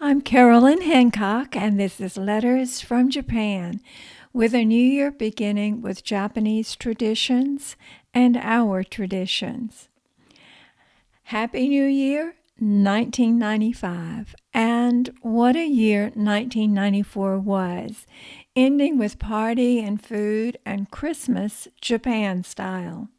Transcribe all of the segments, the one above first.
I'm Carolyn Hancock, and this is Letters from Japan, with a new year beginning with Japanese traditions and our traditions. Happy New Year, 1995, and what a year 1994 was, ending with party and food and Christmas Japan style.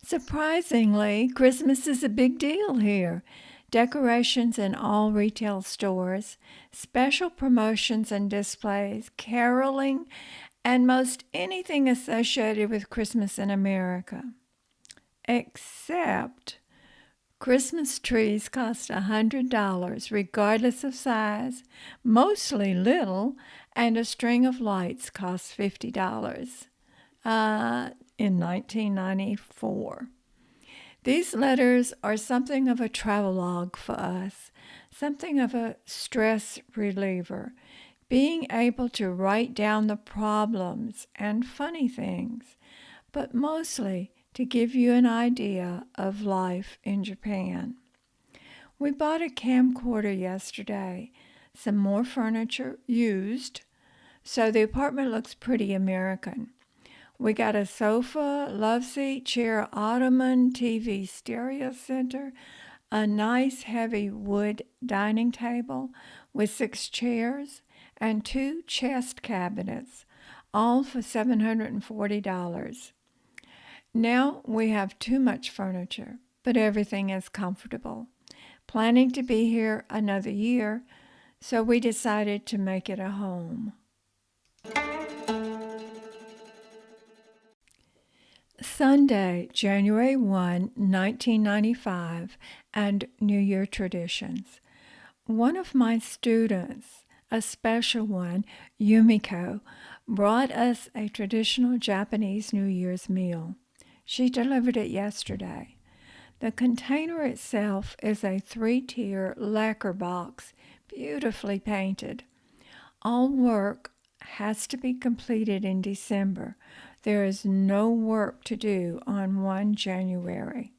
Surprisingly, Christmas is a big deal here. Decorations in all retail stores, special promotions and displays, caroling, and most anything associated with Christmas in America. Except Christmas trees cost $100 regardless of size, mostly little, and a string of lights costs $50 in 1994. These letters are something of a travelogue for us, something of a stress reliever, being able to write down the problems and funny things, but mostly to give you an idea of life in Japan. We bought a camcorder yesterday, some more furniture used, so the apartment looks pretty American. We got a sofa, love seat, chair, ottoman, TV stereo center, a nice heavy wood dining table with 6 chairs, and 2 chest cabinets, all for $740. Now we have too much furniture, but everything is comfortable. Planning to be here another year, so we decided to make it a home. Sunday, January 1, 1995, and New Year traditions. One of my students, a special one, Yumiko, brought us a traditional Japanese New Year's meal. She delivered it yesterday. The container itself is a 3-tier lacquer box, beautifully painted. All work has to be completed in December. There is no work to do on 1 January.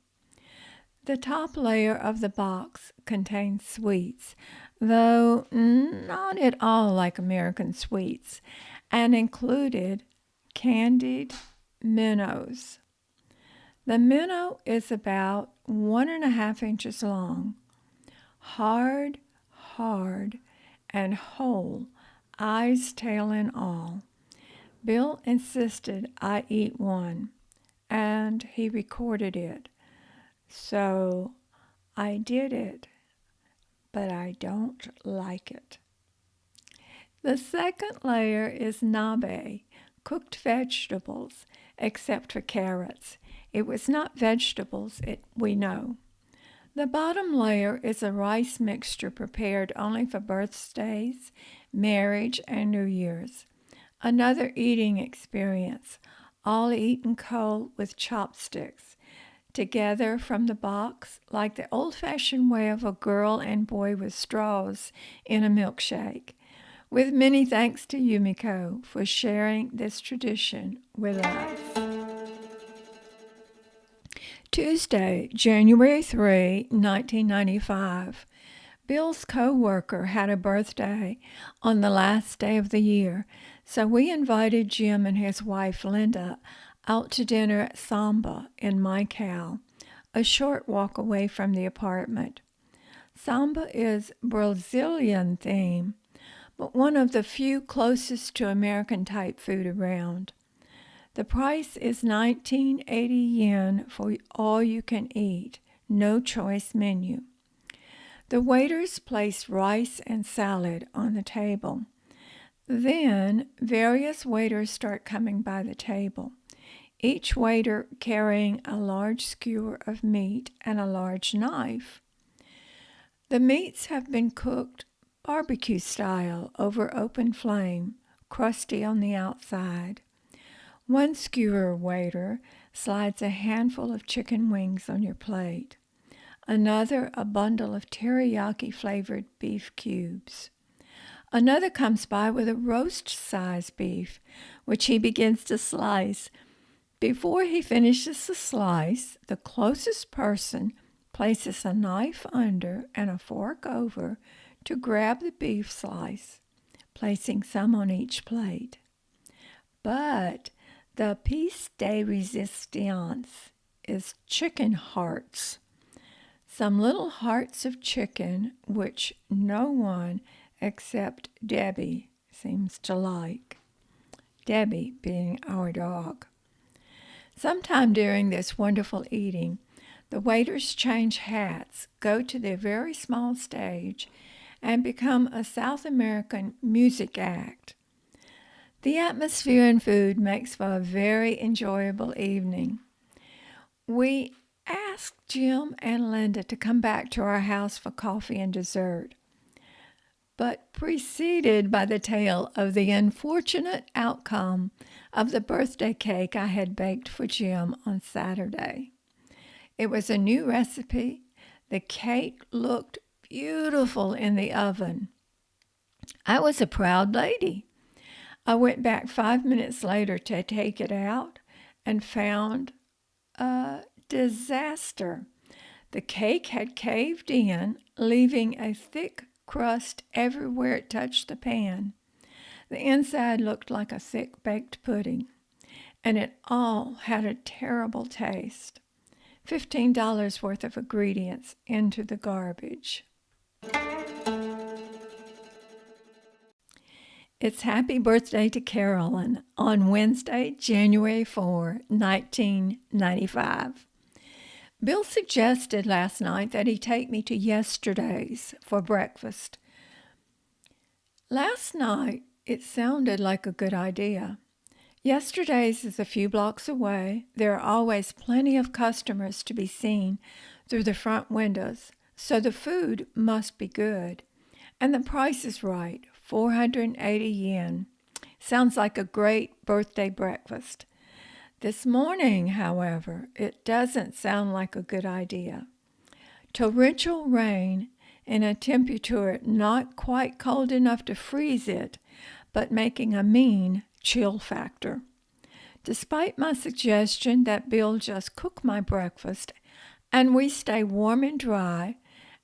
The top layer of the box contains sweets, though not at all like American sweets, and included candied minnows. The minnow is about 1.5 inches long, hard, and whole, eyes, tail, and all. Bill insisted I eat one, and he recorded it. So I did it, but I don't like it. The second layer is nabe, cooked vegetables, except for carrots. It was not vegetables, we know. The bottom layer is a rice mixture prepared only for birthdays, marriage, and New Year's. Another eating experience, all eaten cold with chopsticks, together from the box like the old-fashioned way of a girl and boy with straws in a milkshake. With many thanks to Yumiko for sharing this tradition with us. Tuesday, January 3, 1995. Bill's co-worker had a birthday on the last day of the year, so we invited Jim and his wife Linda out to dinner at Samba in Maikau, a short walk away from the apartment. Samba is Brazilian theme, but one of the few closest to American-type food around. The price is 1980 yen for all you can eat, no choice menu. The waiters place rice and salad on the table. Then various waiters start coming by the table, each waiter carrying a large skewer of meat and a large knife. The meats have been cooked barbecue style over open flame, crusty on the outside. One skewer waiter slides a handful of chicken wings on your plate. Another, a bundle of teriyaki-flavored beef cubes. Another comes by with a roast-sized beef, which he begins to slice. Before he finishes the slice, the closest person places a knife under and a fork over to grab the beef slice, placing some on each plate. But the piece de resistance is chicken hearts. Some little hearts of chicken which no one except Debbie seems to like. Debbie being our dog. Sometime during this wonderful eating, the waiters change hats, go to their very small stage, and become a South American music act. The atmosphere and food makes for a very enjoyable evening. We asked Jim and Linda to come back to our house for coffee and dessert, but preceded by the tale of the unfortunate outcome of the birthday cake I had baked for Jim on Saturday. It was a new recipe. The cake looked beautiful in the oven. I was a proud lady. I went back 5 minutes later to take it out and found a disaster. The cake had caved in, leaving a thick crust everywhere it touched the pan. The inside looked like a thick baked pudding, and it all had a terrible taste. $15 worth of ingredients into the garbage. It's happy birthday to Carolyn on Wednesday, January 4, 1995. Bill suggested last night that he take me to Yesterday's for breakfast. Last night, it sounded like a good idea. Yesterday's is a few blocks away. There are always plenty of customers to be seen through the front windows, so the food must be good. And the price is right, 480 yen. Sounds like a great birthday breakfast. This morning, however, it doesn't sound like a good idea. Torrential rain and a temperature not quite cold enough to freeze it, but making a mean chill factor. Despite my suggestion that Bill just cook my breakfast and we stay warm and dry,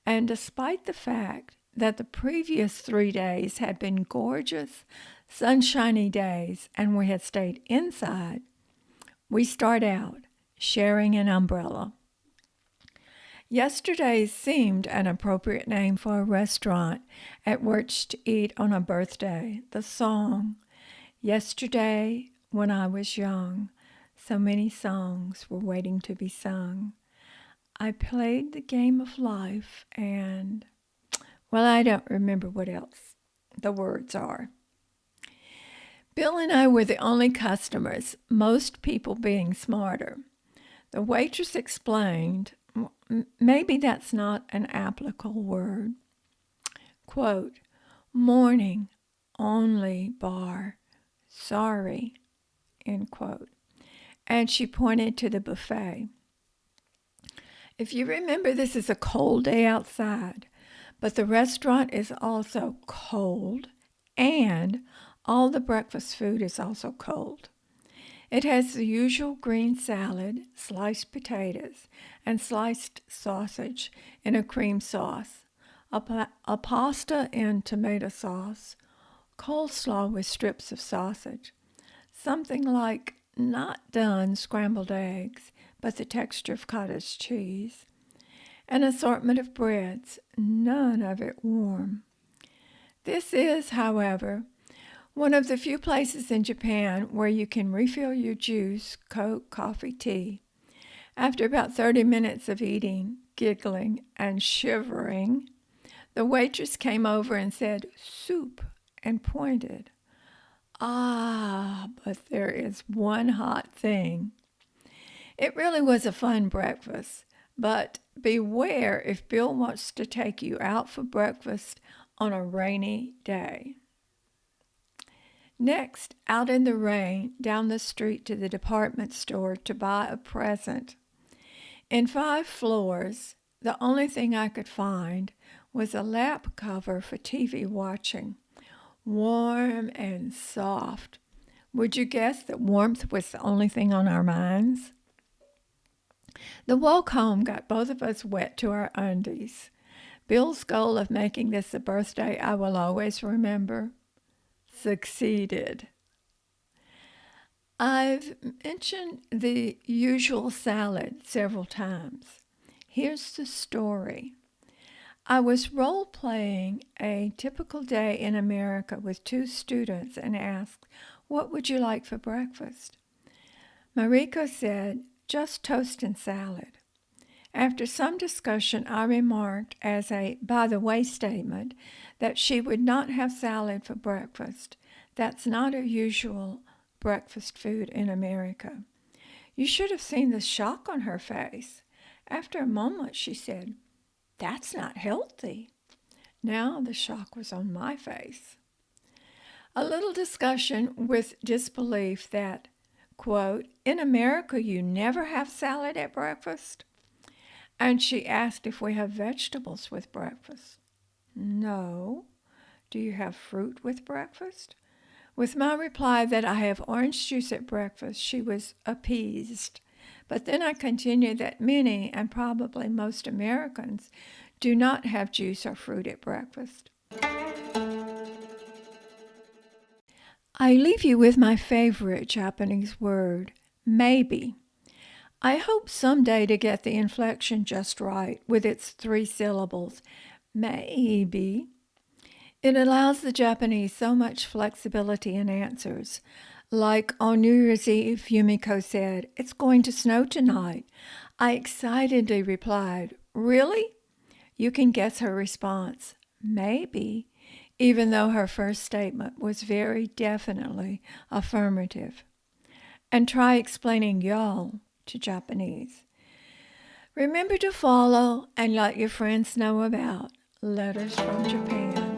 and despite the fact that the previous 3 days had been gorgeous, sunshiny days and we had stayed inside, we start out sharing an umbrella. Yesterday seemed an appropriate name for a restaurant at which to eat on a birthday. The song, "Yesterday when I was young, so many songs were waiting to be sung. I played the game of life and..." Well, I don't remember what else the words are. Bill and I were the only customers, most people being smarter. The waitress explained, maybe that's not an applicable word. Quote, "Morning only bar, sorry," end quote. And she pointed to the buffet. If you remember, this is a cold day outside, but the restaurant is also cold, and all the breakfast food is also cold. It has the usual green salad, sliced potatoes, and sliced sausage in a cream sauce, a pasta in tomato sauce, coleslaw with strips of sausage, something like not done scrambled eggs, but the texture of cottage cheese, an assortment of breads, none of it warm. This is, however, one of the few places in Japan where you can refill your juice, Coke, coffee, tea. After about 30 minutes of eating, giggling, and shivering, the waitress came over and said, "Soup," and pointed. Ah, but there is one hot thing. It really was a fun breakfast, but beware if Bill wants to take you out for breakfast on a rainy day. Next, out in the rain, down the street to the department store to buy a present. In 5 floors, the only thing I could find was a lap cover for TV watching, warm and soft. Would you guess that warmth was the only thing on our minds? The walk home got both of us wet to our undies. Bill's goal of making this a birthday I will always remember succeeded. I've mentioned the usual salad several times. Here's the story. I was role-playing a typical day in America with two students and asked, "What would you like for breakfast?" Mariko said, "Just toast and salad." After some discussion, I remarked as a by-the-way statement that she would not have salad for breakfast. That's not her usual breakfast food in America. You should have seen the shock on her face. After a moment, she said, "That's not healthy." Now the shock was on my face. A little discussion with disbelief that, quote, "In America you never have salad at breakfast?" And she asked if we have vegetables with breakfast. "No." "Do you have fruit with breakfast?" With my reply that I have orange juice at breakfast, she was appeased. But then I continued that many, and probably most Americans, do not have juice or fruit at breakfast. I leave you with my favorite Japanese word, maybe. I hope someday to get the inflection just right with its 3 syllables, maybe. It allows the Japanese so much flexibility in answers. Like on New Year's Eve, Yumiko said, "It's going to snow tonight." I excitedly replied, "Really?" You can guess her response, "Maybe," even though her first statement was very definitely affirmative. And try explaining y'all to Japanese. Remember to follow and let your friends know about Letters from Japan.